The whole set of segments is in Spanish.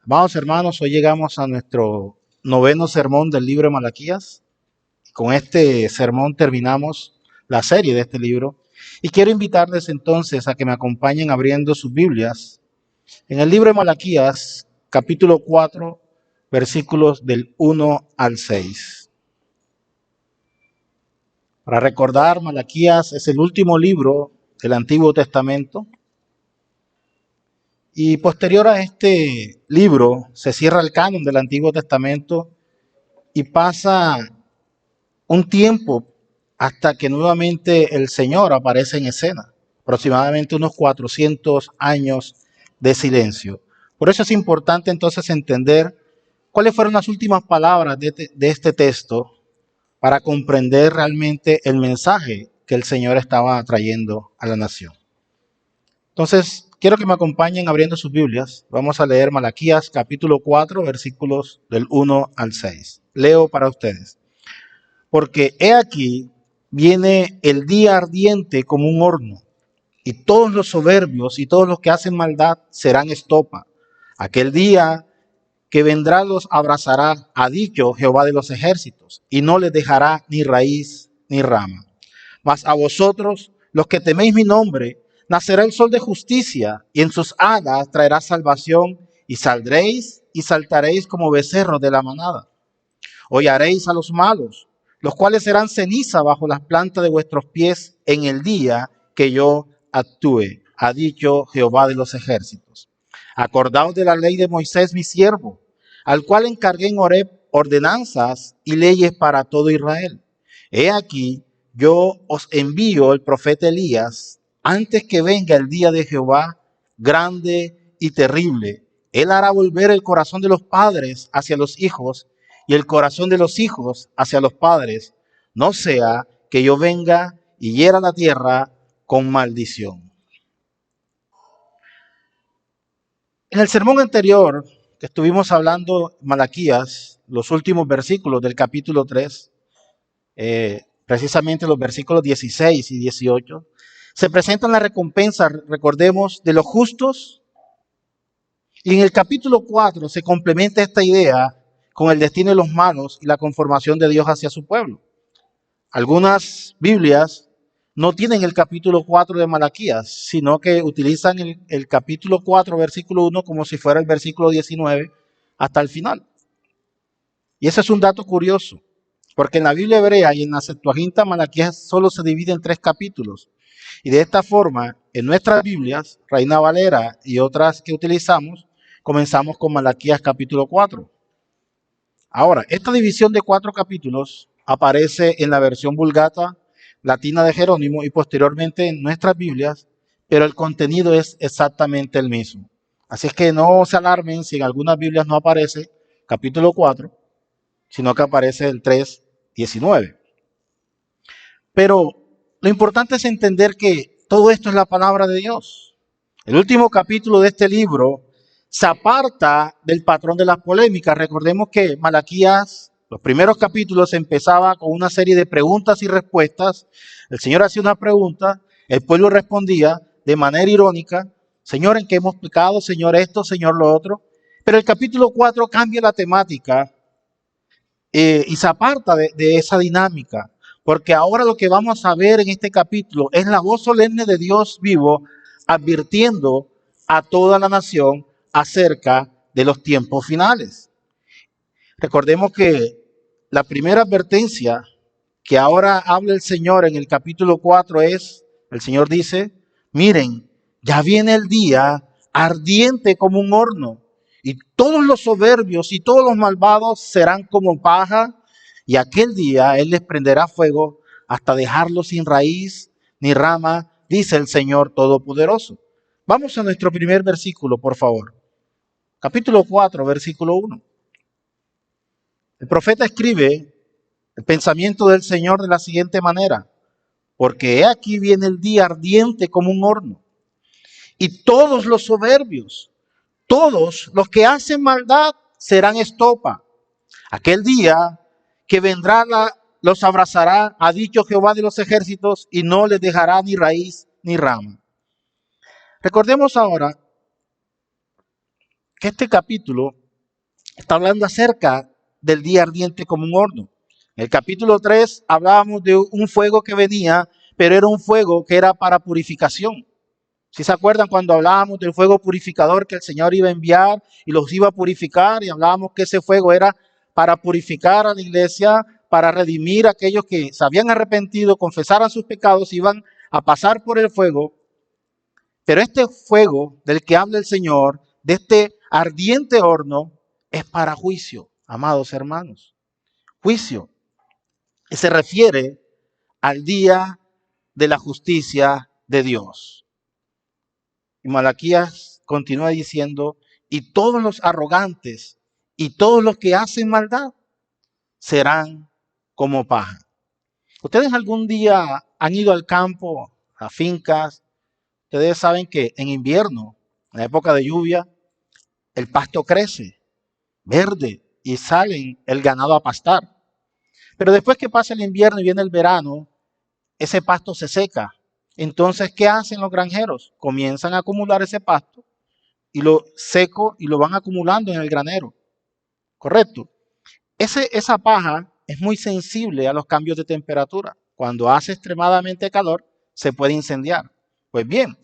Amados hermanos, hoy llegamos a nuestro noveno sermón del libro de Malaquías. Con este sermón terminamos la serie de este libro. Y quiero invitarles entonces a que me acompañen abriendo sus Biblias en el libro de Malaquías, capítulo 4, versículos del 1 al 6. Para recordar, Malaquías es el último libro del Antiguo Testamento. Y posterior a este libro se cierra el canon del Antiguo Testamento y pasa un tiempo hasta que nuevamente el Señor aparece en escena, aproximadamente unos 400 años de silencio. Por eso es importante entonces entender cuáles fueron las últimas palabras de este texto para comprender realmente el mensaje que el Señor estaba trayendo a la nación. Entonces, quiero que me acompañen abriendo sus Biblias. Vamos a leer Malaquías capítulo 4, versículos del 1 al 6. Leo para ustedes. Porque he aquí, viene el día ardiente como un horno, y todos los soberbios y todos los que hacen maldad serán estopa. Aquel día que vendrá los abrazará, ha dicho Jehová de los ejércitos, y no les dejará ni raíz ni rama. Mas a vosotros, los que teméis mi nombre, nacerá el sol de justicia, y en sus alas traerá salvación, y saldréis y saltaréis como becerros de la manada. Hollaréis a los malos, los cuales serán ceniza bajo las plantas de vuestros pies en el día que yo actúe, ha dicho Jehová de los ejércitos. Acordaos de la ley de Moisés mi siervo, al cual encargué en Horeb ordenanzas y leyes para todo Israel. He aquí, yo os envío el profeta Elías antes que venga el día de Jehová grande y terrible. Él hará volver el corazón de los padres hacia los hijos y el corazón de los hijos hacia los padres, no sea que yo venga y hiera la tierra con maldición. En el sermón anterior que estuvimos hablando, Malaquías, los últimos versículos del capítulo 3, precisamente los versículos 16 y 18, se presentan las recompensas, recordemos, de los justos. Y en el capítulo 4 se complementa esta idea con el destino de los malos y la conformación de Dios hacia su pueblo. Algunas Biblias no tienen el capítulo 4 de Malaquías, sino que utilizan el capítulo 4, versículo 1, como si fuera el versículo 19 hasta el final. Y ese es un dato curioso, porque en la Biblia hebrea y en la Septuaginta Malaquías solo se divide en 3 capítulos. Y de esta forma, en nuestras Biblias, Reina Valera y otras que utilizamos, comenzamos con Malaquías capítulo 4. Ahora, esta división de 4 capítulos aparece en la versión Vulgata latina de Jerónimo y posteriormente en nuestras Biblias, pero el contenido es exactamente el mismo. Así es que no se alarmen si en algunas Biblias no aparece capítulo 4, sino que aparece el 3:19. Pero lo importante es entender que todo esto es la palabra de Dios. El último capítulo de este libro se aparta del patrón de las polémicas. Recordemos que Malaquías, los primeros capítulos, empezaba con una serie de preguntas y respuestas. El Señor hacía una pregunta, el pueblo respondía de manera irónica: Señor, ¿en qué hemos pecado? Señor esto, Señor lo otro. Pero el capítulo 4 cambia la temática y se aparta de esa dinámica, porque ahora lo que vamos a ver en este capítulo es la voz solemne de Dios vivo advirtiendo a toda la nación acerca de los tiempos finales. Recordemos que la primera advertencia que ahora habla el Señor en el capítulo 4 es, el Señor dice: miren, ya viene el día ardiente como un horno, y todos los soberbios y todos los malvados serán como paja, y aquel día Él les prenderá fuego hasta dejarlos sin raíz ni rama, dice el Señor Todopoderoso. Vamos a nuestro primer versículo, por favor. Capítulo 4, versículo 1. El profeta escribe el pensamiento del Señor de la siguiente manera: porque he aquí viene el día ardiente como un horno, y todos los soberbios, todos los que hacen maldad serán estopa. Aquel día que vendrá los abrazará, ha dicho Jehová de los ejércitos, y no les dejará ni raíz ni rama. Recordemos ahora que este capítulo está hablando acerca del día ardiente como un horno. En el capítulo 3 hablábamos de un fuego que venía, pero era un fuego que era para purificación. Si se acuerdan cuando hablábamos del fuego purificador que el Señor iba a enviar y los iba a purificar, y hablábamos que ese fuego era para purificar a la iglesia, para redimir a aquellos que se habían arrepentido, confesaran sus pecados, iban a pasar por el fuego. Pero este fuego del que habla el Señor, de este ardiente horno, es para juicio, amados hermanos. Juicio. Y se refiere al día de la justicia de Dios. Y Malaquías continúa diciendo, y todos los arrogantes y todos los que hacen maldad serán como paja. ¿Ustedes algún día han ido al campo, a fincas? Ustedes saben que en invierno, en la época de lluvia, el pasto crece, verde, y salen el ganado a pastar. Pero después que pasa el invierno y viene el verano, ese pasto se seca. Entonces, ¿qué hacen los granjeros? Comienzan a acumular ese pasto y lo seco y lo van acumulando en el granero. ¿Correcto? Esa paja es muy sensible a los cambios de temperatura. Cuando hace extremadamente calor, se puede incendiar. Pues bien,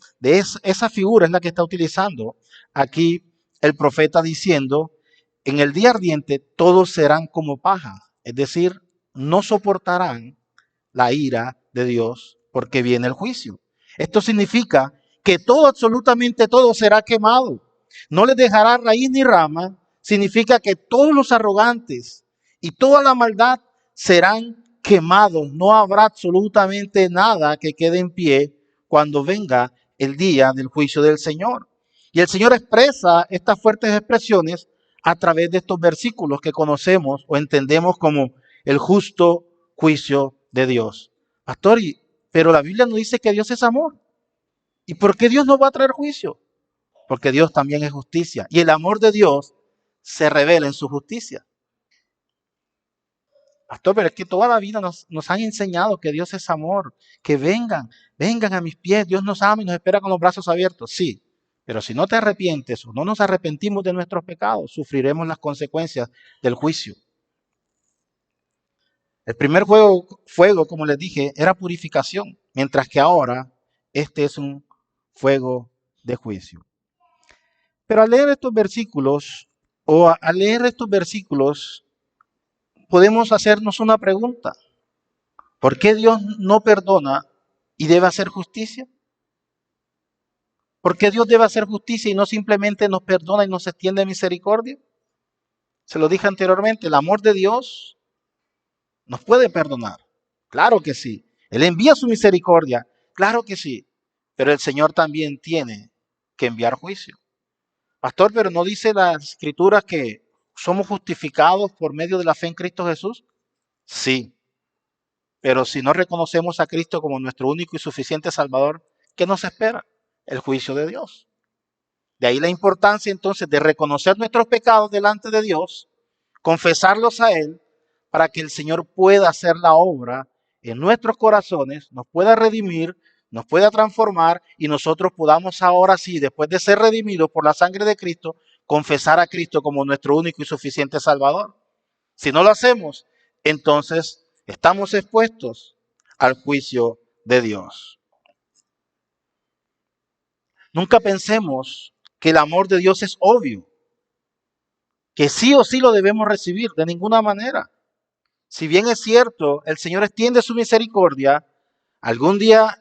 esa figura es la que está utilizando aquí el profeta diciendo, en el día ardiente todos serán como paja, es decir, no soportarán la ira de Dios porque viene el juicio. Esto significa que todo, absolutamente todo será quemado. No les dejará raíz ni rama. Significa que todos los arrogantes y toda la maldad serán quemados. No habrá absolutamente nada que quede en pie cuando venga el día del juicio del Señor. Y el Señor expresa estas fuertes expresiones a través de estos versículos que conocemos o entendemos como el justo juicio de Dios. Pastor, pero la Biblia nos dice que Dios es amor. ¿Y por qué Dios no va a traer juicio? Porque Dios también es justicia. Y el amor de Dios se revela en su justicia. Pastor, pero es que toda la vida nos han enseñado que Dios es amor, que vengan a mis pies, Dios nos ama y nos espera con los brazos abiertos. Sí, pero si no te arrepientes o no nos arrepentimos de nuestros pecados, sufriremos las consecuencias del juicio. El primer fuego, como les dije, era purificación, mientras que ahora este es un fuego de juicio. Pero al leer estos versículos, podemos hacernos una pregunta. ¿Por qué Dios no perdona y debe hacer justicia? ¿Por qué Dios debe hacer justicia y no simplemente nos perdona y nos extiende misericordia? Se lo dije anteriormente, el amor de Dios nos puede perdonar. Claro que sí. Él envía su misericordia. Claro que sí. Pero el Señor también tiene que enviar juicio. Pastor, pero ¿no dice la Escritura que somos justificados por medio de la fe en Cristo Jesús? Sí. Pero si no reconocemos a Cristo como nuestro único y suficiente Salvador, ¿qué nos espera? El juicio de Dios. De ahí la importancia entonces de reconocer nuestros pecados delante de Dios, confesarlos a Él, para que el Señor pueda hacer la obra en nuestros corazones, nos pueda redimir, nos pueda transformar y nosotros podamos ahora sí, después de ser redimidos por la sangre de Cristo, confesar a Cristo como nuestro único y suficiente Salvador. Si no lo hacemos, entonces estamos expuestos al juicio de Dios. Nunca pensemos que el amor de Dios es obvio, que sí o sí lo debemos recibir, de ninguna manera. Si bien es cierto, el Señor extiende su misericordia, algún día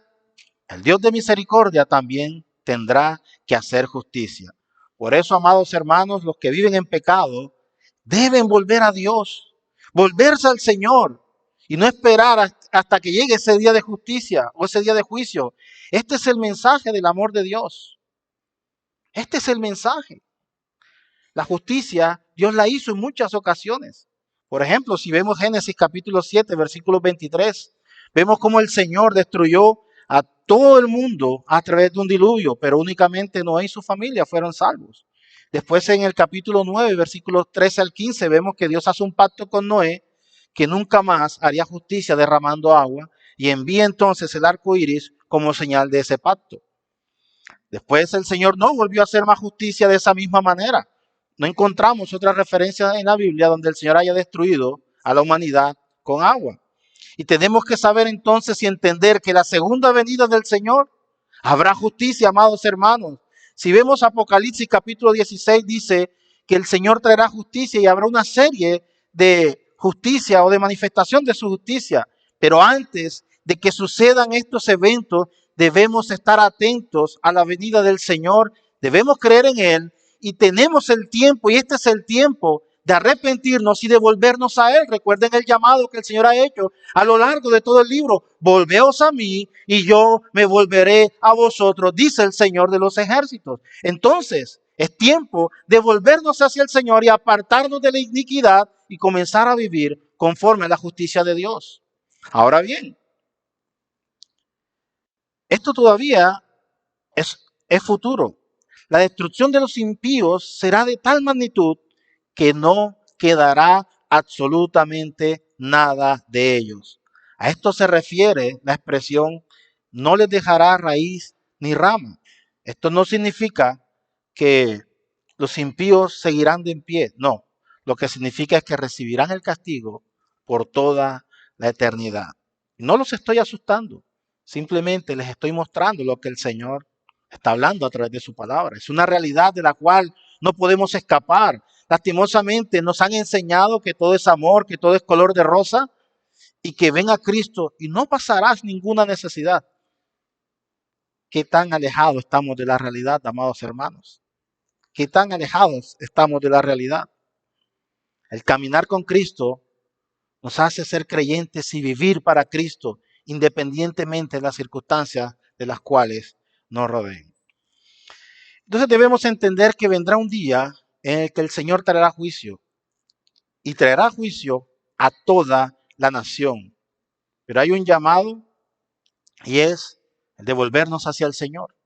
el Dios de misericordia también tendrá que hacer justicia. Por eso, amados hermanos, los que viven en pecado deben volver a Dios, volverse al Señor y no esperar hasta que llegue ese día de justicia o ese día de juicio. Este es el mensaje del amor de Dios. Este es el mensaje. La justicia Dios la hizo en muchas ocasiones. Por ejemplo, si vemos Génesis capítulo 7, versículo 23, vemos cómo el Señor destruyó a todo el mundo a través de un diluvio, pero únicamente Noé y su familia fueron salvos. Después en el capítulo 9, versículos 13 al 15, vemos que Dios hace un pacto con Noé que nunca más haría justicia derramando agua y envía entonces el arco iris como señal de ese pacto. Después el Señor no volvió a hacer más justicia de esa misma manera. No encontramos otra referencia en la Biblia donde el Señor haya destruido a la humanidad con agua. Y tenemos que saber entonces y entender que la segunda venida del Señor habrá justicia, amados hermanos. Si vemos Apocalipsis capítulo 16, dice que el Señor traerá justicia y habrá una serie de justicia o de manifestación de su justicia. Pero antes de que sucedan estos eventos, debemos estar atentos a la venida del Señor, debemos creer en Él y tenemos el tiempo, y este es el tiempo de arrepentirnos y de volvernos a Él. Recuerden el llamado que el Señor ha hecho a lo largo de todo el libro. Volveos a mí y yo me volveré a vosotros, dice el Señor de los ejércitos. Entonces, es tiempo de volvernos hacia el Señor y apartarnos de la iniquidad y comenzar a vivir conforme a la justicia de Dios. Ahora bien, esto todavía es futuro. La destrucción de los impíos será de tal magnitud que no quedará absolutamente nada de ellos. A esto se refiere la expresión no les dejará raíz ni rama. Esto no significa que los impíos seguirán de en pie. No, lo que significa es que recibirán el castigo por toda la eternidad. No los estoy asustando, simplemente les estoy mostrando lo que el Señor está hablando a través de su palabra. Es una realidad de la cual no podemos escapar. Lastimosamente nos han enseñado que todo es amor, que todo es color de rosa y que ven a Cristo y no pasarás ninguna necesidad. ¿Qué tan alejados estamos de la realidad, amados hermanos? ¿Qué tan alejados estamos de la realidad? El caminar con Cristo nos hace ser creyentes y vivir para Cristo, independientemente de las circunstancias de las cuales nos rodeen. Entonces debemos entender que vendrá un día en el que el Señor traerá juicio y traerá juicio a toda la nación. Pero hay un llamado y es el de volvernos hacia el Señor.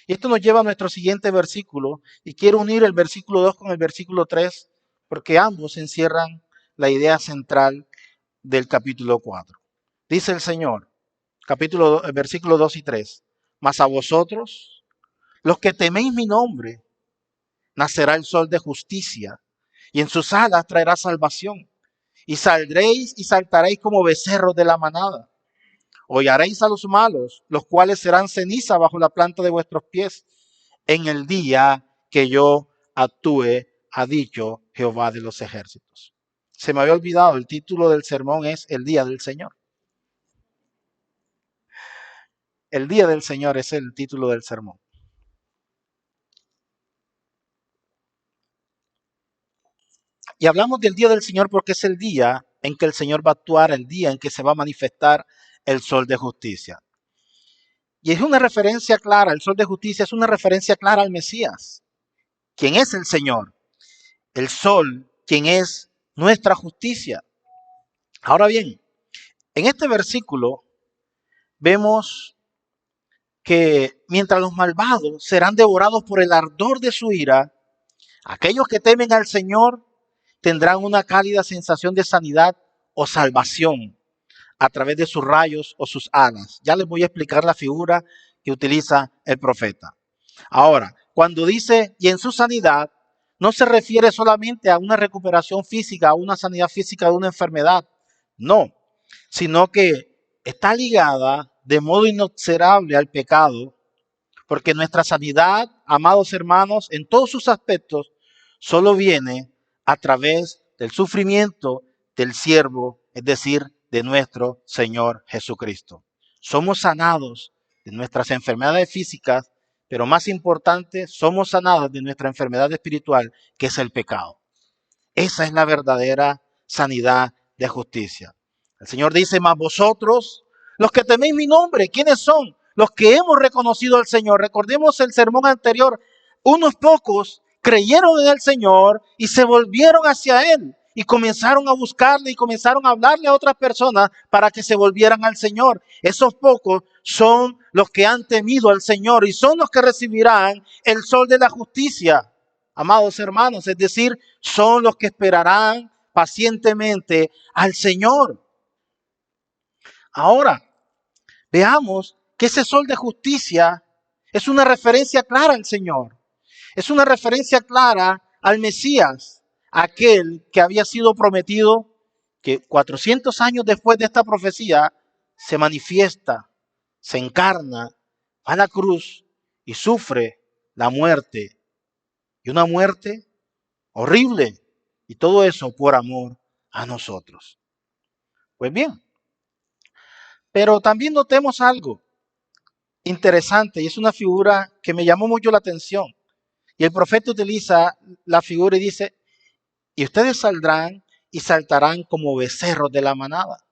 Y esto nos lleva a nuestro siguiente versículo y quiero unir el versículo 2 con el versículo 3 porque ambos encierran la idea central del capítulo 4. Dice el Señor, versículo 2 y 3, mas a vosotros, los que teméis mi nombre, nacerá el sol de justicia, y en sus alas traerá salvación. Y saldréis y saltaréis como becerros de la manada. Hollaréis a los malos, los cuales serán ceniza bajo la planta de vuestros pies, en el día que yo actúe, ha dicho Jehová de los ejércitos. Se me había olvidado, el título del sermón es El día del Señor. El día del Señor es el título del sermón. Y hablamos del día del Señor porque es el día en que el Señor va a actuar, el día en que se va a manifestar el sol de justicia. Y es una referencia clara, el sol de justicia es una referencia clara al Mesías, quien es el Señor, el sol, quien es nuestra justicia. Ahora bien, en este versículo vemos que mientras los malvados serán devorados por el ardor de su ira, aquellos que temen al Señor tendrán una cálida sensación de sanidad o salvación a través de sus rayos o sus alas. Ya les voy a explicar la figura que utiliza el profeta. Ahora, cuando dice y en su sanidad, no se refiere solamente a una recuperación física, a una sanidad física de una enfermedad, no, sino que está ligada de modo inexorable al pecado, porque nuestra sanidad, amados hermanos, en todos sus aspectos, solo viene a través del sufrimiento del siervo, es decir, de nuestro Señor Jesucristo. Somos sanados de nuestras enfermedades físicas, pero más importante, somos sanados de nuestra enfermedad espiritual, que es el pecado. Esa es la verdadera sanidad de justicia. El Señor dice, mas vosotros, los que teméis mi nombre, ¿quiénes son? Los que hemos reconocido al Señor. Recordemos el sermón anterior, unos pocos creyeron en el Señor y se volvieron hacia Él y comenzaron a buscarle y comenzaron a hablarle a otras personas para que se volvieran al Señor. Esos pocos son los que han temido al Señor y son los que recibirán el sol de la justicia, amados hermanos, es decir, son los que esperarán pacientemente al Señor. Ahora, veamos que ese sol de justicia es una referencia clara al Señor. Es una referencia clara al Mesías, aquel que había sido prometido, que 400 años después de esta profecía se manifiesta, se encarna, va a la cruz y sufre la muerte. Y una muerte horrible. Y todo eso por amor a nosotros. Pues bien, pero también notemos algo interesante y es una figura que me llamó mucho la atención. Y el profeta utiliza la figura y dice, y ustedes saldrán y saltarán como becerros de la manada.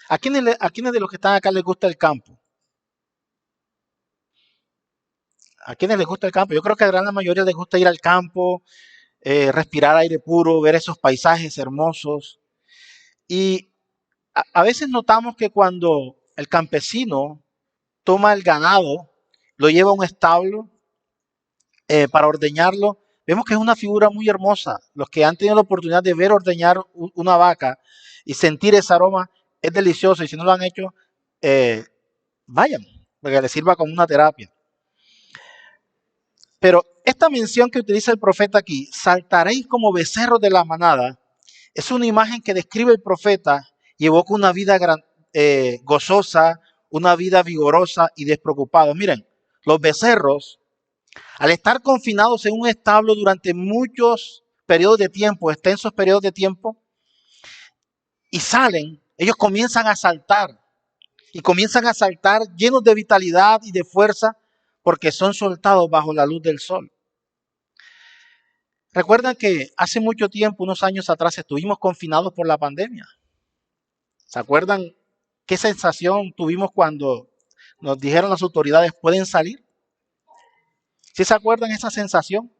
¿A quiénes de los que están acá les gusta el campo? ¿A quiénes les gusta el campo? Yo creo que a la gran mayoría les gusta ir al campo, respirar aire puro, ver esos paisajes hermosos. Y a veces notamos que cuando el campesino toma el ganado, lo lleva a un establo para ordeñarlo, vemos que es una figura muy hermosa. Los que han tenido la oportunidad de ver ordeñar una vaca y sentir ese aroma es delicioso. Y si no lo han hecho, vayan, para que les sirva como una terapia. Pero esta mención que utiliza el profeta aquí, saltaréis como becerros de la manada, es una imagen que describe el profeta y evoca una vida gozosa, una vida vigorosa y despreocupada. Miren, los becerros, al estar confinados en un establo durante muchos periodos de tiempo, extensos periodos de tiempo, y salen, ellos comienzan a saltar. Y comienzan a saltar llenos de vitalidad y de fuerza porque son soltados bajo la luz del sol. Recuerdan que hace mucho tiempo, unos años atrás, estuvimos confinados por la pandemia. ¿Se acuerdan qué sensación tuvimos cuando nos dijeron las autoridades pueden salir? ¿Sí se acuerdan esa sensación?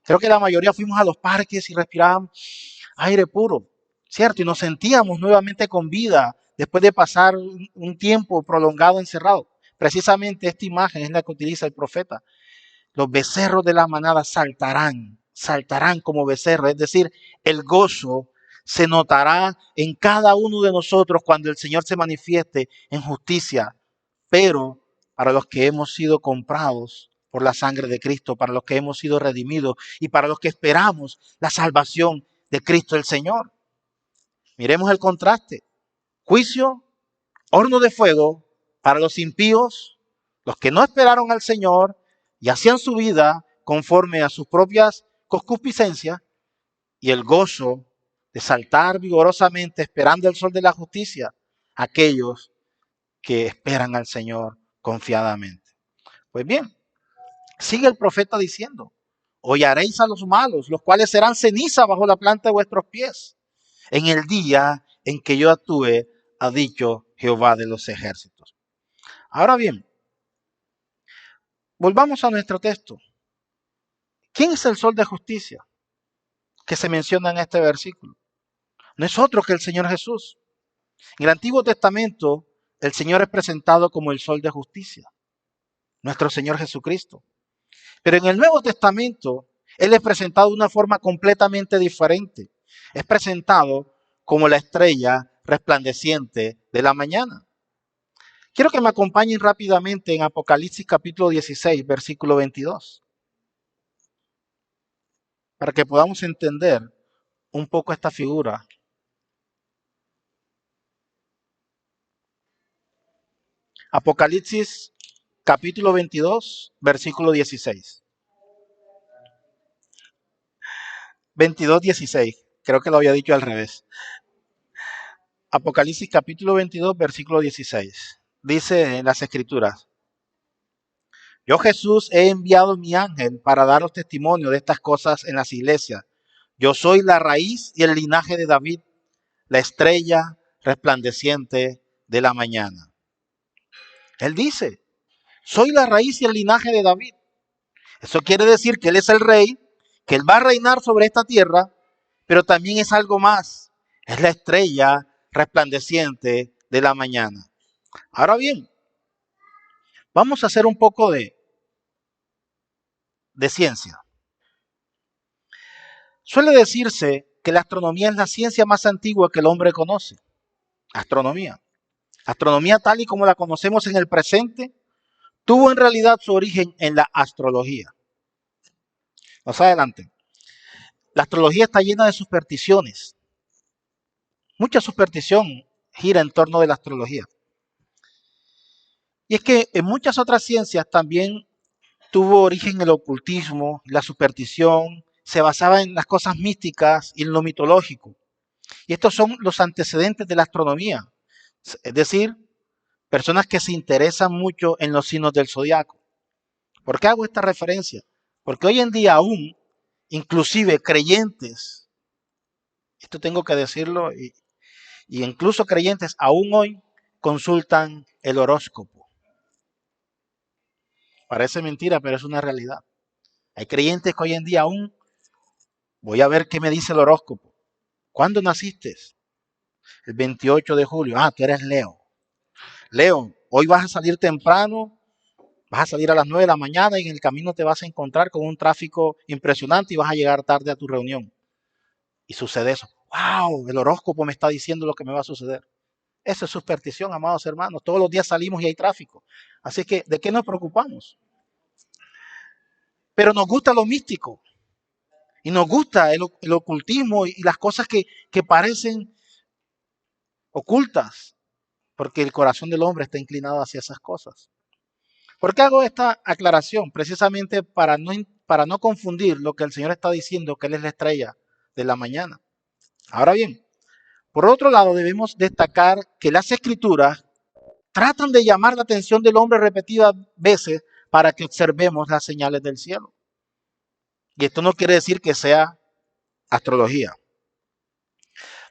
Creo que la mayoría fuimos a los parques y respirábamos aire puro, ¿cierto? Y nos sentíamos nuevamente con vida después de pasar un tiempo prolongado encerrado. Precisamente esta imagen es la que utiliza el profeta. Los becerros de la manada saltarán como becerros, es decir, el gozo se notará en cada uno de nosotros cuando el Señor se manifieste en justicia. Pero para los que hemos sido comprados por la sangre de Cristo, para los que hemos sido redimidos y para los que esperamos la salvación de Cristo el Señor. Miremos el contraste. Juicio, horno de fuego para los impíos, los que no esperaron al Señor y hacían su vida conforme a sus propias concupiscencias, y el gozo de saltar vigorosamente esperando el sol de la justicia, aquellos que esperan al Señor confiadamente. Pues bien, sigue el profeta diciendo, hollaréis a los malos, los cuales serán ceniza bajo la planta de vuestros pies, en el día en que yo actúe, ha dicho Jehová de los ejércitos. Ahora bien, volvamos a nuestro texto. ¿Quién es el sol de justicia que se menciona en este versículo? No es otro que el Señor Jesús. En el Antiguo Testamento, el Señor es presentado como el sol de justicia, nuestro Señor Jesucristo. Pero en el Nuevo Testamento, Él es presentado de una forma completamente diferente. Es presentado como la estrella resplandeciente de la mañana. Quiero que me acompañen rápidamente en Apocalipsis capítulo 16, versículo 22, para que podamos entender un poco esta figura. Apocalipsis capítulo 22, versículo 16. 22, 16. Creo que lo había dicho al revés. Apocalipsis capítulo 22, versículo 16. Dice en las Escrituras: Yo Jesús he enviado mi ángel para daros testimonio de estas cosas en las iglesias. Yo soy la raíz y el linaje de David, la estrella resplandeciente de la mañana. Él dice, soy la raíz y el linaje de David. Eso quiere decir que Él es el rey, que Él va a reinar sobre esta tierra, pero también es algo más. Es la estrella resplandeciente de la mañana. Ahora bien, vamos a hacer un poco de ciencia. Suele decirse que la astronomía es la ciencia más antigua que el hombre conoce. Astronomía. Astronomía tal y como la conocemos en el presente, tuvo en realidad su origen en la astrología. Más adelante. La astrología está llena de supersticiones. Mucha superstición gira en torno de la astrología. Y es que en muchas otras ciencias también tuvo origen el ocultismo, la superstición, se basaba en las cosas místicas y en lo mitológico. Y estos son los antecedentes de la astronomía. Es decir, personas que se interesan mucho en los signos del zodiaco. ¿Por qué hago esta referencia? Porque hoy en día aún, inclusive creyentes, esto tengo que decirlo, y incluso creyentes aún hoy consultan el horóscopo. Parece mentira, pero es una realidad. Hay creyentes que hoy en día aún voy a ver qué me dice el horóscopo. ¿Cuándo naciste? El 28 de julio. Ah, tú eres Leo. Leo, hoy vas a salir temprano, vas a salir a las 9 de la mañana y en el camino te vas a encontrar con un tráfico impresionante y vas a llegar tarde a tu reunión. Y sucede eso. ¡Wow! El horóscopo me está diciendo lo que me va a suceder. Eso es superstición, amados hermanos. Todos los días salimos y hay tráfico. Así que, ¿de qué nos preocupamos? Pero nos gusta lo místico. Y nos gusta el ocultismo y las cosas que parecen ocultas. Porque el corazón del hombre está inclinado hacia esas cosas. ¿Por qué hago esta aclaración? Precisamente para no confundir lo que el Señor está diciendo, que Él es la estrella de la mañana. Ahora bien, por otro lado, debemos destacar que las Escrituras tratan de llamar la atención del hombre repetidas veces para que observemos las señales del cielo. Y esto no quiere decir que sea astrología.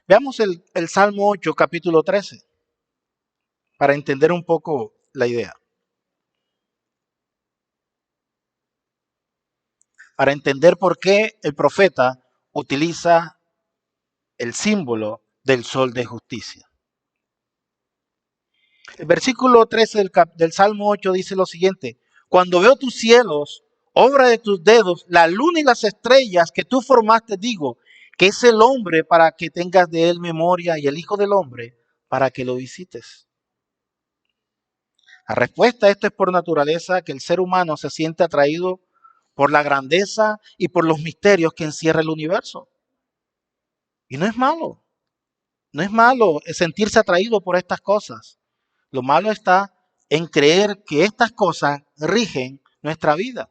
Veamos el Salmo 8, capítulo 13, para entender un poco la idea. Para entender por qué el profeta utiliza el símbolo del sol de justicia. El versículo 13 del Salmo 8 dice lo siguiente: cuando veo tus cielos, obra de tus dedos, la luna y las estrellas que tú formaste, digo, que es el hombre para que tengas de él memoria y el Hijo del Hombre para que lo visites. La respuesta a esto es por naturaleza que el ser humano se siente atraído por la grandeza y por los misterios que encierra el universo. Y no es malo. No es malo sentirse atraído por estas cosas. Lo malo está en creer que estas cosas rigen nuestra vida.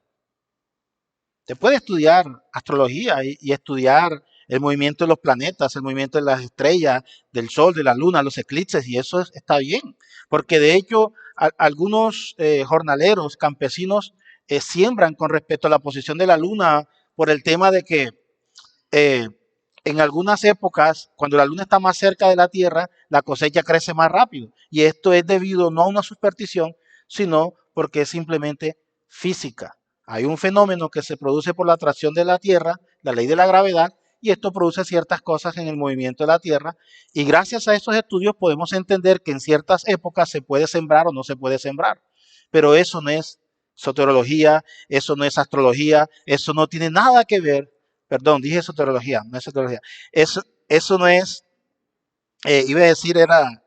Se puede estudiar astrología y estudiar el movimiento de los planetas, el movimiento de las estrellas, del sol, de la luna, los eclipses, y eso está bien. Porque de hecho, algunos jornaleros, campesinos, siembran con respecto a la posición de la luna por el tema de que eh, en algunas épocas, cuando la luna está más cerca de la Tierra, la cosecha crece más rápido. Y esto es debido no a una superstición, sino porque es simplemente física. Hay un fenómeno que se produce por la atracción de la Tierra, la ley de la gravedad, y esto produce ciertas cosas en el movimiento de la Tierra. Y gracias a estos estudios podemos entender que en ciertas épocas se puede sembrar o no se puede sembrar. Pero eso no es soterología, eso no es astrología, eso no tiene nada que ver. Perdón, dije soterología, no es soterología. Eso no es, iba a decir era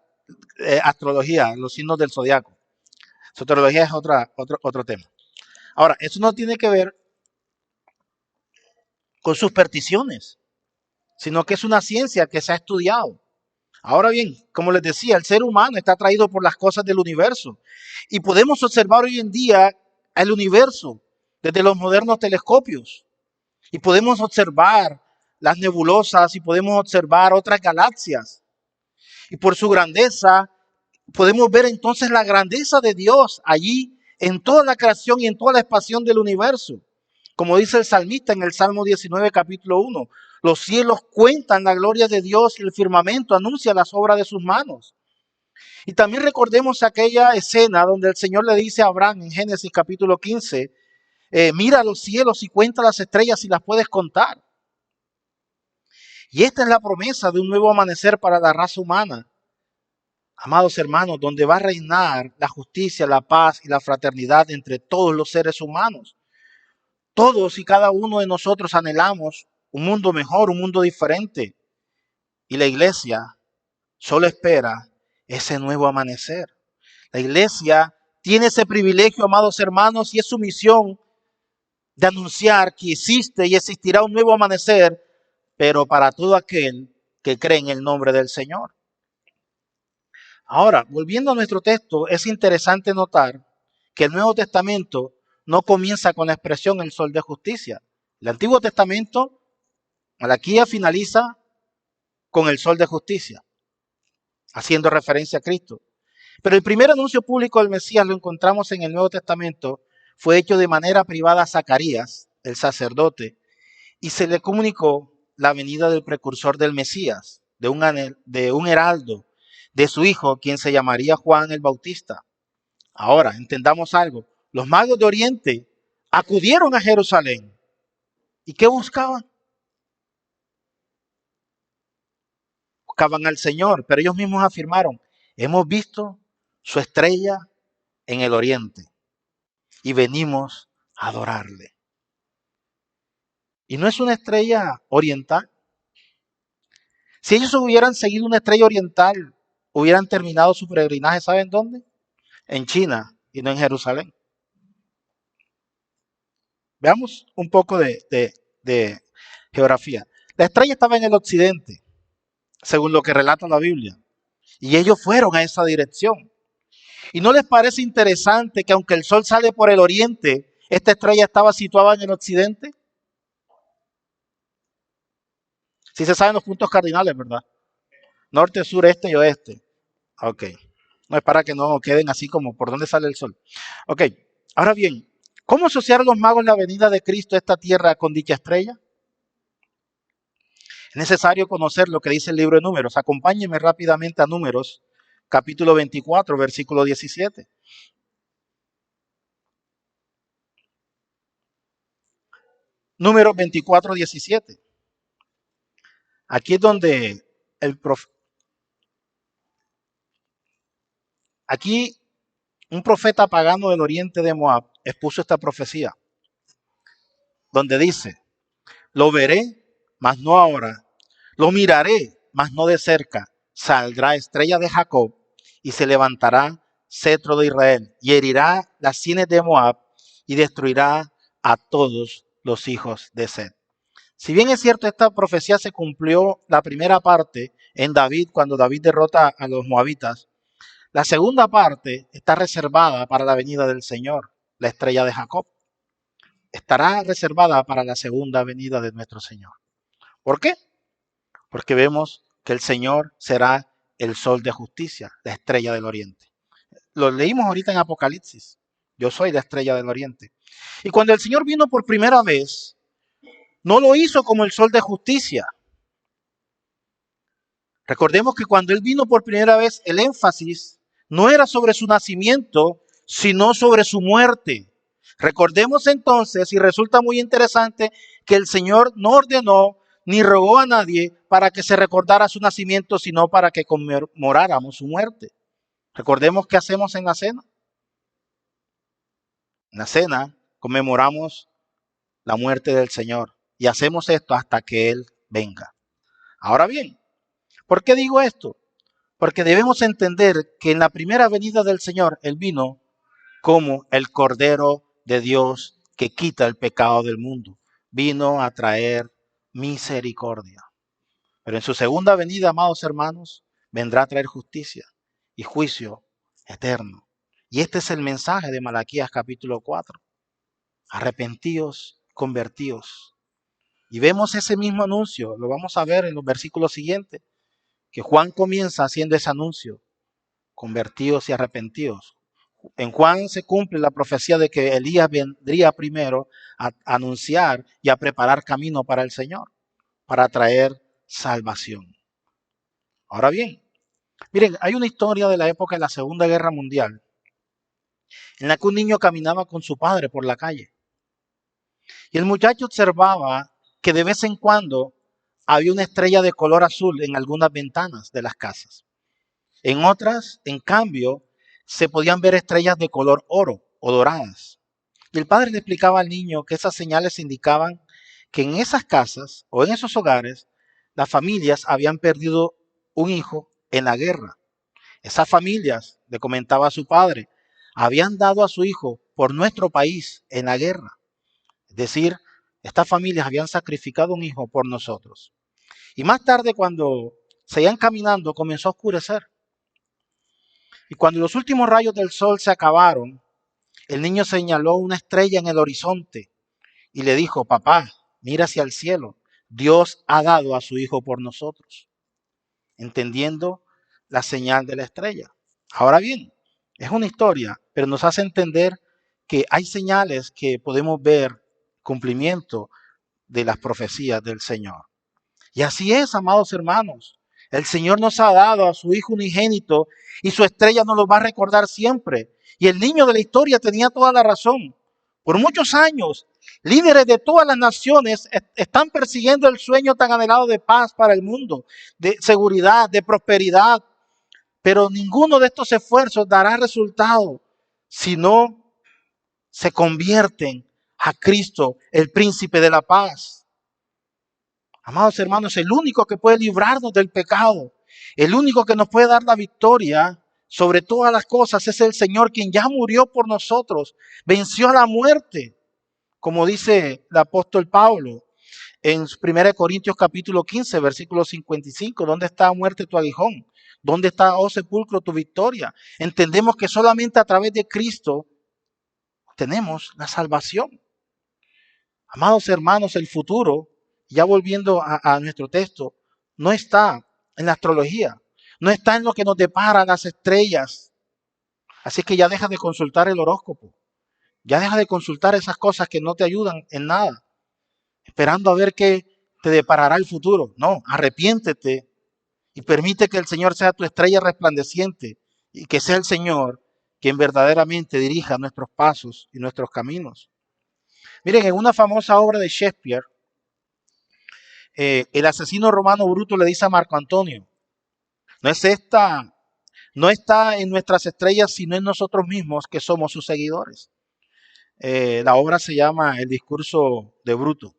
astrología, los signos del zodiaco. Soterología es otro tema. Ahora, eso no tiene que ver con supersticiones, sino que es una ciencia que se ha estudiado. Ahora bien, como les decía, el ser humano está atraído por las cosas del universo. Y podemos observar hoy en día el universo desde los modernos telescopios. Y podemos observar las nebulosas y podemos observar otras galaxias. Y por su grandeza, podemos ver entonces la grandeza de Dios allí en toda la creación y en toda la expansión del universo. Como dice el salmista en el Salmo 19, capítulo 1, los cielos cuentan la gloria de Dios y el firmamento anuncia las obras de sus manos. Y también recordemos aquella escena donde el Señor le dice a Abraham en Génesis capítulo 15, mira los cielos y cuenta las estrellas si las puedes contar. Y esta es la promesa de un nuevo amanecer para la raza humana. Amados hermanos, donde va a reinar la justicia, la paz y la fraternidad entre todos los seres humanos. Todos y cada uno de nosotros anhelamos un mundo mejor, un mundo diferente. Y la iglesia solo espera ese nuevo amanecer. La iglesia tiene ese privilegio, amados hermanos, y es su misión de anunciar que existe y existirá un nuevo amanecer, pero para todo aquel que cree en el nombre del Señor. Ahora, volviendo a nuestro texto, es interesante notar que el Nuevo Testamento no comienza con la expresión el sol de justicia. El Antiguo Testamento, Malaquías, finaliza con el sol de justicia, haciendo referencia a Cristo. Pero el primer anuncio público del Mesías lo encontramos en el Nuevo Testamento, fue hecho de manera privada a Zacarías, el sacerdote, y se le comunicó la venida del precursor del Mesías, de un heraldo, de su hijo, quien se llamaría Juan el Bautista. Ahora, entendamos algo. Los magos de Oriente acudieron a Jerusalén. ¿Y qué buscaban? Buscaban al Señor, pero ellos mismos afirmaron, hemos visto su estrella en el Oriente y venimos a adorarle. ¿Y no es una estrella oriental? Si ellos hubieran seguido una estrella oriental, hubieran terminado su peregrinaje, ¿saben dónde? En China y no en Jerusalén. Veamos un poco de geografía. La estrella estaba en el occidente, según lo que relata la Biblia, y ellos fueron a esa dirección. ¿Y no les parece interesante que aunque el sol sale por el oriente, esta estrella estaba situada en el occidente? Sí se saben los puntos cardinales, ¿verdad? Norte, sur, este y oeste. Ok. No es para que no queden así como por dónde sale el sol. Ok. Ahora bien, ¿cómo asociaron los magos la venida de Cristo a esta tierra con dicha estrella? Es necesario conocer lo que dice el libro de Números. Acompáñenme rápidamente a Números, capítulo 24, versículo 17. Números 24, 17. Aquí es donde aquí un profeta pagano del oriente de Moab expuso esta profecía, donde dice, lo veré, mas no ahora, lo miraré, mas no de cerca, saldrá estrella de Jacob y se levantará cetro de Israel y herirá las sienes de Moab y destruirá a todos los hijos de Set. Si bien es cierto, esta profecía se cumplió la primera parte en David, cuando David derrota a los moabitas, la segunda parte está reservada para la venida del Señor, la estrella de Jacob. Estará reservada para la segunda venida de nuestro Señor. ¿Por qué? Porque vemos que el Señor será el sol de justicia, la estrella del oriente. Lo leímos ahorita en Apocalipsis. Yo soy la estrella del oriente. Y cuando el Señor vino por primera vez, no lo hizo como el sol de justicia. Recordemos que cuando Él vino por primera vez, el énfasis no era sobre su nacimiento, sino sobre su muerte. Recordemos entonces, y resulta muy interesante, que el Señor no ordenó ni rogó a nadie para que se recordara su nacimiento, sino para que conmemoráramos su muerte. Recordemos qué hacemos en la cena. En la cena conmemoramos la muerte del Señor y hacemos esto hasta que Él venga. Ahora bien, ¿por qué digo esto? Porque debemos entender que en la primera venida del Señor, Él vino como el Cordero de Dios que quita el pecado del mundo. Vino a traer misericordia. Pero en su segunda venida, amados hermanos, vendrá a traer justicia y juicio eterno. Y este es el mensaje de Malaquías capítulo 4. Arrepentíos, convertíos. Y vemos ese mismo anuncio, lo vamos a ver en los versículos siguientes, que Juan comienza haciendo ese anuncio, convertíos y arrepentidos. En Juan se cumple la profecía de que Elías vendría primero a anunciar y a preparar camino para el Señor, para traer salvación. Ahora bien, miren, hay una historia de la época de la Segunda Guerra Mundial, en la que un niño caminaba con su padre por la calle. Y el muchacho observaba que de vez en cuando había una estrella de color azul en algunas ventanas de las casas. En otras, en cambio, se podían ver estrellas de color oro o doradas. Y el padre le explicaba al niño que esas señales indicaban que en esas casas o en esos hogares, las familias habían perdido un hijo en la guerra. Esas familias, le comentaba a su padre, habían dado a su hijo por nuestro país en la guerra. Es Decir, estas familias habían sacrificado un hijo por nosotros. Y más tarde, cuando seguían caminando, comenzó a oscurecer. Y cuando los últimos rayos del sol se acabaron, el niño señaló una estrella en el horizonte y le dijo, papá, mira hacia el cielo. Dios ha dado a su hijo por nosotros, entendiendo la señal de la estrella. Ahora bien, es una historia, pero nos hace entender que hay señales que podemos ver cumplimiento de las profecías del Señor. Y así es, amados hermanos. El Señor nos ha dado a su Hijo unigénito y su estrella nos lo va a recordar siempre. Y el niño de la historia tenía toda la razón. Por muchos años, líderes de todas las naciones están persiguiendo el sueño tan anhelado de paz para el mundo, de seguridad, de prosperidad. Pero ninguno de estos esfuerzos dará resultado si no se convierten a Cristo, el príncipe de la paz. Amados hermanos, el único que puede librarnos del pecado, el único que nos puede dar la victoria sobre todas las cosas es el Señor, quien ya murió por nosotros, venció a la muerte, como dice el apóstol Pablo en 1 Corintios capítulo 15, versículo 55, ¿dónde está muerte tu aguijón? ¿Dónde está, oh sepulcro, tu victoria? Entendemos que solamente a través de Cristo tenemos la salvación. Amados hermanos, el futuro, ya volviendo a nuestro texto, no está en la astrología, no está en lo que nos depara las estrellas. Así que ya deja de consultar el horóscopo, ya deja de consultar esas cosas que no te ayudan en nada, esperando a ver qué te deparará el futuro. No, arrepiéntete y permite que el Señor sea tu estrella resplandeciente y que sea el Señor quien verdaderamente dirija nuestros pasos y nuestros caminos. Miren, en una famosa obra de Shakespeare, el asesino romano Bruto le dice a Marco Antonio, no está en nuestras estrellas, sino en nosotros mismos que somos sus seguidores. La obra se llama El discurso de Bruto.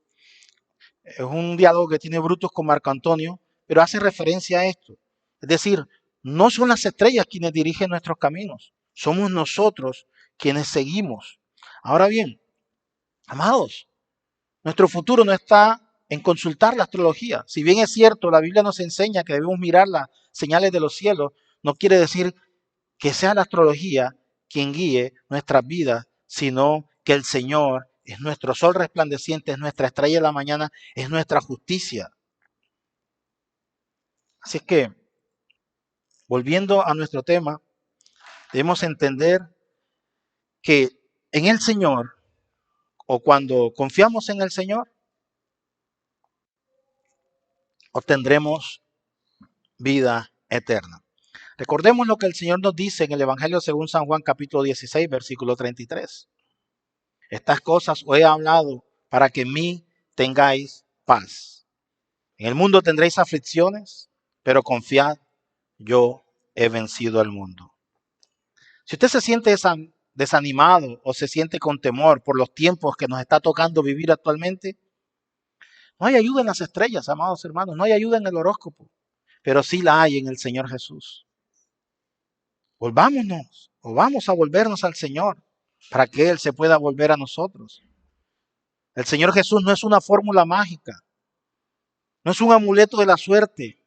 Es un diálogo que tiene Brutus con Marco Antonio, pero hace referencia a esto. Es decir, no son las estrellas quienes dirigen nuestros caminos, somos nosotros quienes seguimos. Ahora bien, amados, nuestro futuro no está en consultar la astrología. Si bien es cierto, la Biblia nos enseña que debemos mirar las señales de los cielos, no quiere decir que sea la astrología quien guíe nuestras vidas, sino que el Señor es nuestro sol resplandeciente, es nuestra estrella de la mañana, es nuestra justicia. Así es que, volviendo a nuestro tema, debemos entender que en el Señor, o cuando confiamos en el Señor, obtendremos vida eterna. Recordemos lo que el Señor nos dice en el Evangelio según San Juan capítulo 16, versículo 33. Estas cosas os he hablado para que en mí tengáis paz. En el mundo tendréis aflicciones, pero confiad, yo he vencido al mundo. Si usted se siente desanimado o se siente con temor por los tiempos que nos está tocando vivir actualmente, no hay ayuda en las estrellas, amados hermanos, no hay ayuda en el horóscopo, pero sí la hay en el Señor Jesús. Volvámonos, o vamos a volvernos al Señor para que Él se pueda volver a nosotros. El Señor Jesús no es una fórmula mágica, no es un amuleto de la suerte,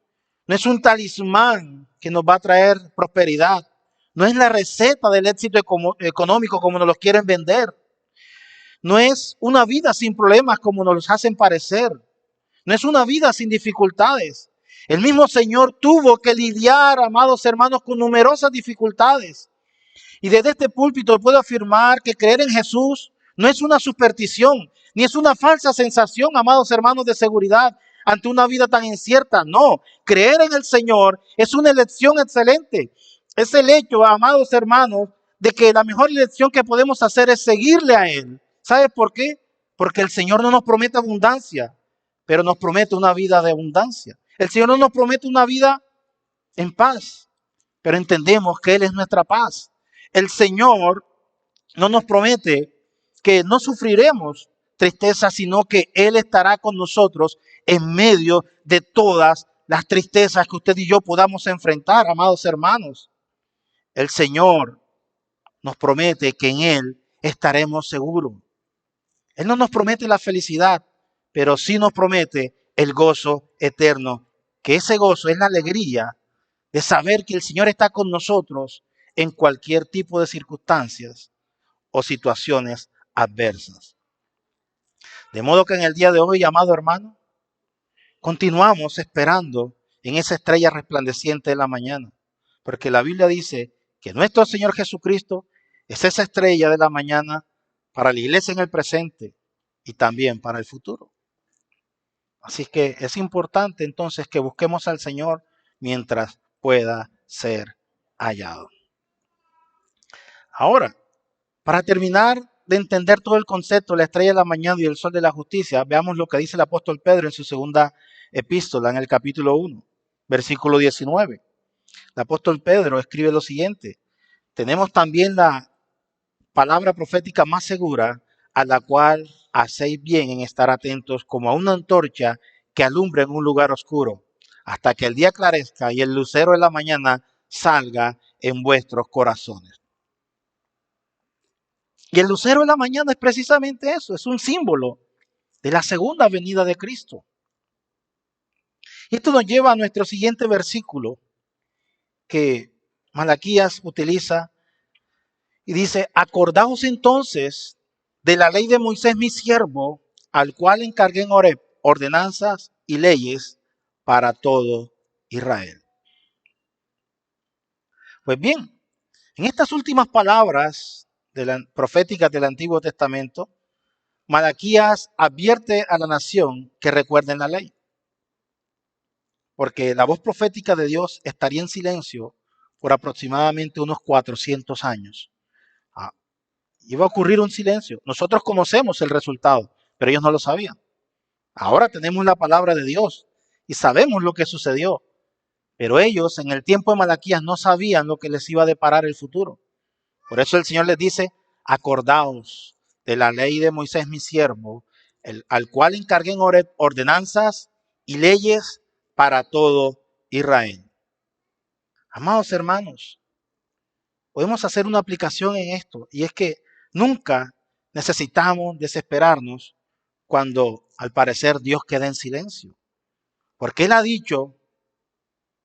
no es un talismán que nos va a traer prosperidad, no es la receta del éxito económico como nos lo quieren vender, no es una vida sin problemas como nos los hacen parecer, no es una vida sin dificultades. El mismo Señor tuvo que lidiar, amados hermanos, con numerosas dificultades. Y desde este púlpito puedo afirmar que creer en Jesús no es una superstición, ni es una falsa sensación, amados hermanos, de seguridad ante una vida tan incierta. No, creer en el Señor es una elección excelente. Es el hecho, amados hermanos, de que la mejor elección que podemos hacer es seguirle a Él. ¿Sabe por qué? Porque el Señor no nos promete abundancia, pero nos promete una vida de abundancia. El Señor no nos promete una vida en paz, pero entendemos que Él es nuestra paz. El Señor no nos promete que no sufriremos tristeza, sino que Él estará con nosotros en medio de todas las tristezas que usted y yo podamos enfrentar, amados hermanos. El Señor nos promete que en Él estaremos seguros. Él no nos promete la felicidad, pero sí nos promete el gozo eterno, que ese gozo es la alegría de saber que el Señor está con nosotros en cualquier tipo de circunstancias o situaciones adversas. De modo que en el día de hoy, amado hermano, continuamos esperando en esa estrella resplandeciente de la mañana, porque la Biblia dice que nuestro Señor Jesucristo es esa estrella de la mañana para la iglesia en el presente y también para el futuro. Así que es importante entonces que busquemos al Señor mientras pueda ser hallado. Ahora, para terminar de entender todo el concepto de la estrella de la mañana y el sol de la justicia, veamos lo que dice el apóstol Pedro en su segunda epístola, en el capítulo 1, versículo 19. El apóstol Pedro escribe lo siguiente: tenemos también la palabra profética más segura, a la cual hacéis bien en estar atentos como a una antorcha que alumbra en un lugar oscuro, hasta que el día clarezca y el lucero de la mañana salga en vuestros corazones. Y el lucero de la mañana es precisamente eso, es un símbolo de la segunda venida de Cristo. Y esto nos lleva a nuestro siguiente versículo que Malaquías utiliza y dice: acordaos entonces de la ley de Moisés mi siervo, al cual encargué en Horeb ordenanzas y leyes para todo Israel. Pues bien, en estas últimas palabras proféticas del Antiguo Testamento, Malaquías advierte a la nación que recuerden la ley, porque la voz profética de Dios estaría en silencio por aproximadamente unos 400 años. Iba a ocurrir un silencio. Nosotros conocemos el resultado, pero ellos no lo sabían. Ahora tenemos la palabra de Dios y sabemos lo que sucedió, pero ellos en el tiempo de Malaquías no sabían lo que les iba a deparar el futuro. Por eso el Señor les dice: acordaos de la ley de Moisés mi siervo, al cual encargué en Horeb ordenanzas y leyes para todo Israel. Amados hermanos, podemos hacer una aplicación en esto, y es que nunca necesitamos desesperarnos cuando al parecer Dios queda en silencio, porque Él ha dicho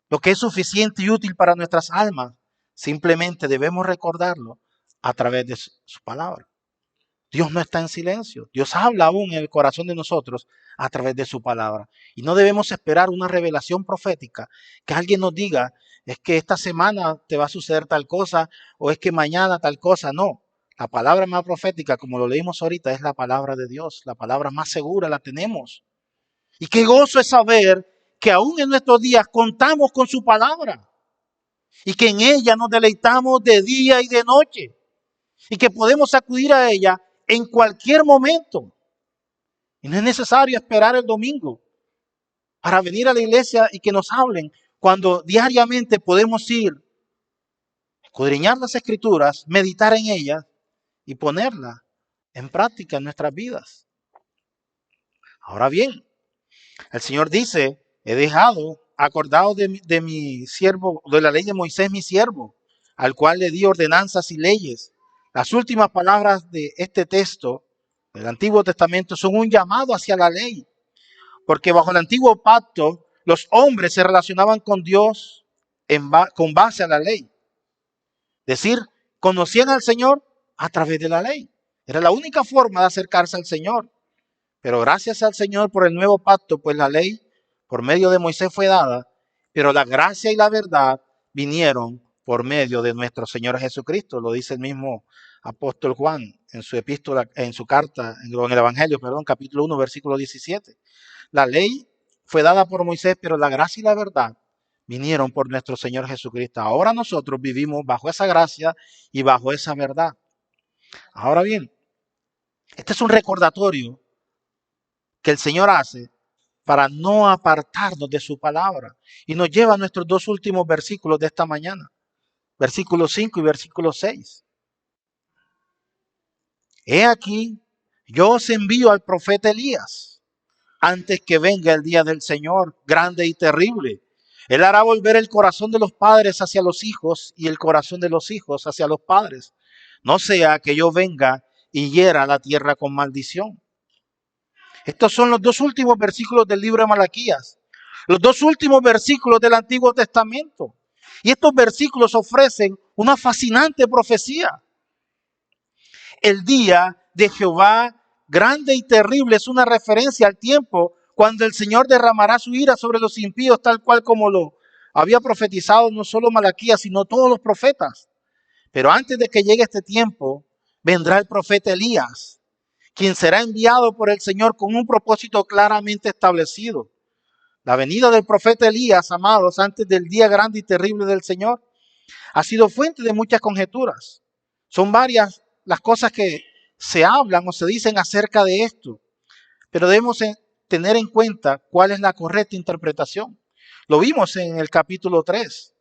lo que es suficiente y útil para nuestras almas. Simplemente debemos recordarlo a través de su palabra. Dios no está en silencio. Dios habla aún en el corazón de nosotros a través de su palabra. Y no debemos esperar una revelación profética, que alguien nos diga: es que esta semana te va a suceder tal cosa, o es que mañana tal cosa. No, la palabra más profética, como lo leímos ahorita, es la palabra de Dios. La palabra más segura la tenemos. Y qué gozo es saber que aún en nuestros días contamos con su palabra y que en ella nos deleitamos de día y de noche y que podemos acudir a ella en cualquier momento. Y no es necesario esperar el domingo para venir a la iglesia y que nos hablen, cuando diariamente podemos ir, escudriñar las escrituras, meditar en ellas y ponerlas en práctica en nuestras vidas. Ahora bien, el Señor dice: he dejado, acordado de mi siervo, de la ley de Moisés mi siervo, al cual le di ordenanzas y leyes. Las últimas palabras de este texto del Antiguo Testamento son un llamado hacia la ley, porque bajo el antiguo pacto los hombres se relacionaban con Dios con base a la ley. Es decir, conocían al Señor a través de la ley. Era la única forma de acercarse al Señor. Pero gracias al Señor por el nuevo pacto, pues la ley por medio de Moisés fue dada, pero la gracia y la verdad vinieron por medio de nuestro Señor Jesucristo. Lo dice el mismo apóstol Juan en su epístola, en su carta, en el Evangelio, capítulo 1, versículo 17. La ley fue dada por Moisés, pero la gracia y la verdad vinieron por nuestro Señor Jesucristo. Ahora nosotros vivimos bajo esa gracia y bajo esa verdad. Ahora bien, este es un recordatorio que el Señor hace para no apartarnos de su palabra. Y nos lleva a nuestros dos últimos versículos de esta mañana. Versículo 5 y versículo 6. He aquí, yo os envío al profeta Elías, antes que venga el día del Señor, grande y terrible. Él hará volver el corazón de los padres hacia los hijos y el corazón de los hijos hacia los padres. No sea que yo venga y hiera la tierra con maldición. Estos son los dos últimos versículos del libro de Malaquías, los dos últimos versículos del Antiguo Testamento. Y estos versículos ofrecen una fascinante profecía. El día de Jehová grande y terrible es una referencia al tiempo cuando el Señor derramará su ira sobre los impíos, tal cual como lo había profetizado no solo Malaquías, sino todos los profetas. Pero antes de que llegue este tiempo, vendrá el profeta Elías, quien será enviado por el Señor con un propósito claramente establecido. La venida del profeta Elías, amados, antes del día grande y terrible del Señor, ha sido fuente de muchas conjeturas. Son varias las cosas que se hablan o se dicen acerca de esto, pero debemos tener en cuenta cuál es la correcta interpretación. Lo vimos en el capítulo 3,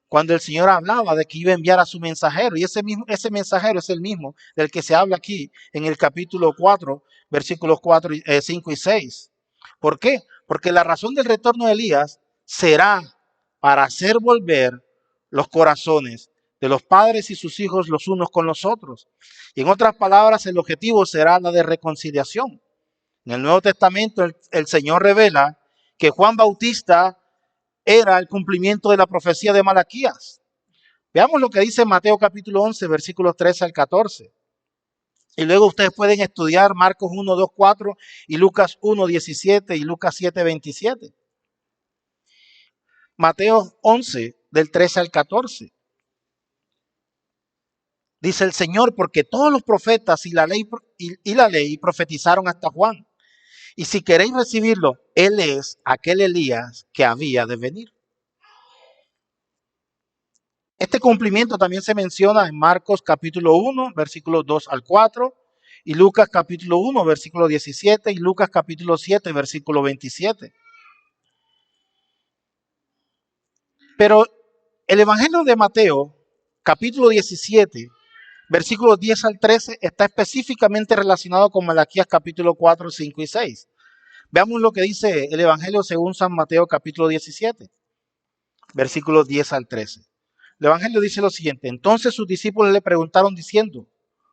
cuando el Señor hablaba de que iba a enviar a su mensajero, y ese mensajero es el mismo del que se habla aquí en el capítulo 4, versículos 5 y 6. ¿Por qué? Porque la razón del retorno de Elías será para hacer volver los corazones de los padres y sus hijos los unos con los otros. Y en otras palabras, el objetivo será la de reconciliación. En el Nuevo Testamento el Señor revela que Juan Bautista era el cumplimiento de la profecía de Malaquías. Veamos lo que dice Mateo capítulo 11, versículos 13 al 14. Y luego ustedes pueden estudiar Marcos 1, 2, 4 y Lucas 1, 17 y Lucas 7, 27. Mateo 11, del 13 al 14. Dice el Señor, porque todos los profetas y la ley profetizaron hasta Juan. Y si queréis recibirlo, él es aquel Elías que había de venir. Este cumplimiento también se menciona en Marcos capítulo 1, versículos 2 al 4, y Lucas capítulo 1, versículo 17, y Lucas capítulo 7, versículo 27. Pero el Evangelio de Mateo, capítulo 17, versículos 10 al 13, está específicamente relacionado con Malaquías capítulo 4, 5 y 6. Veamos lo que dice el Evangelio según San Mateo capítulo 17, versículos 10 al 13. El Evangelio dice lo siguiente: entonces sus discípulos le preguntaron diciendo,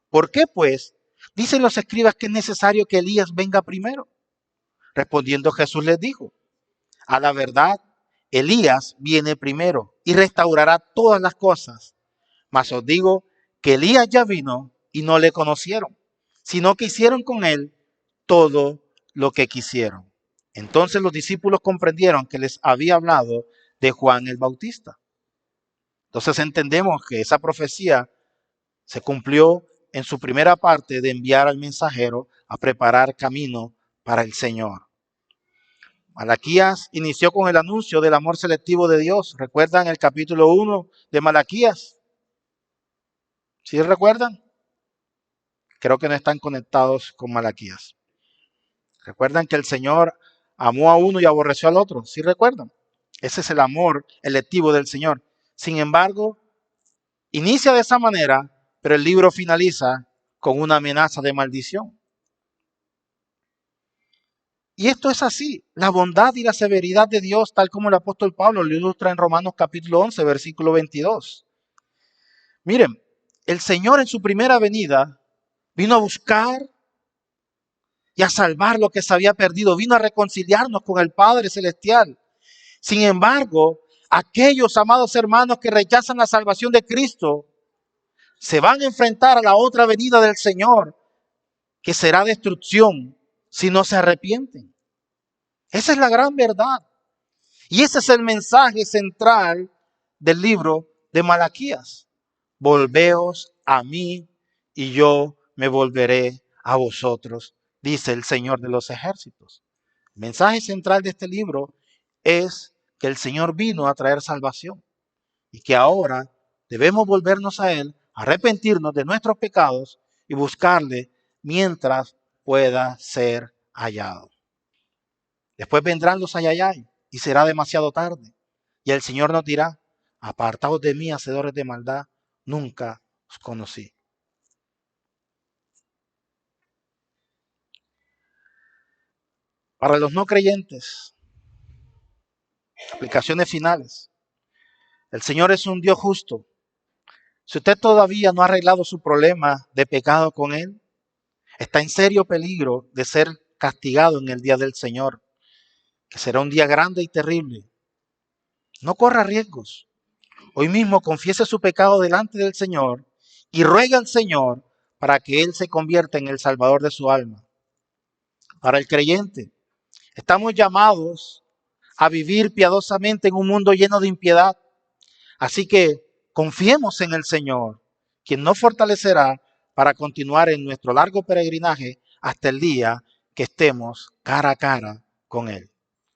¿por qué pues dicen los escribas que es necesario que Elías venga primero? Respondiendo Jesús les dijo, a la verdad, Elías viene primero y restaurará todas las cosas. Mas os digo que Elías ya vino y no le conocieron, sino que hicieron con él todo lo que quisieron. Entonces los discípulos comprendieron que les había hablado de Juan el Bautista. Entonces entendemos que esa profecía se cumplió en su primera parte de enviar al mensajero a preparar camino para el Señor. Malaquías inició con el anuncio del amor selectivo de Dios. ¿Recuerdan el capítulo 1 de Malaquías? ¿Sí recuerdan? Creo que no están conectados con Malaquías. ¿Recuerdan que el Señor amó a uno y aborreció al otro? ¿Sí recuerdan? Ese es el amor electivo del Señor. Sin embargo, inicia de esa manera, pero el libro finaliza con una amenaza de maldición. Y esto es así, la bondad y la severidad de Dios, tal como el apóstol Pablo lo ilustra en Romanos capítulo 11, versículo 22. Miren, el Señor en su primera venida vino a buscar y a salvar lo que se había perdido, vino a reconciliarnos con el Padre Celestial. Sin embargo, aquellos amados hermanos que rechazan la salvación de Cristo se van a enfrentar a la otra venida del Señor, que será destrucción si no se arrepienten. Esa es la gran verdad. Y ese es el mensaje central del libro de Malaquías. Volveos a mí y yo me volveré a vosotros, dice el Señor de los ejércitos. El mensaje central de este libro es que el Señor vino a traer salvación y que ahora debemos volvernos a Él, arrepentirnos de nuestros pecados y buscarle mientras pueda ser hallado. Después vendrán los ayayay y será demasiado tarde. Y el Señor nos dirá, apartaos de mí, hacedores de maldad, nunca os conocí. Para los no creyentes, aplicaciones finales. El Señor es un Dios justo Si usted todavía no ha arreglado su problema de pecado con Él, está en serio peligro de ser castigado en el día del Señor, que será un día grande y terrible. No corra riesgos. Hoy mismo confiese su pecado delante del Señor y ruega al Señor para que Él se convierta en el Salvador de su alma. Para el creyente, estamos llamados a vivir piadosamente en un mundo lleno de impiedad. Así que confiemos en el Señor, quien nos fortalecerá para continuar en nuestro largo peregrinaje hasta el día que estemos cara a cara con Él.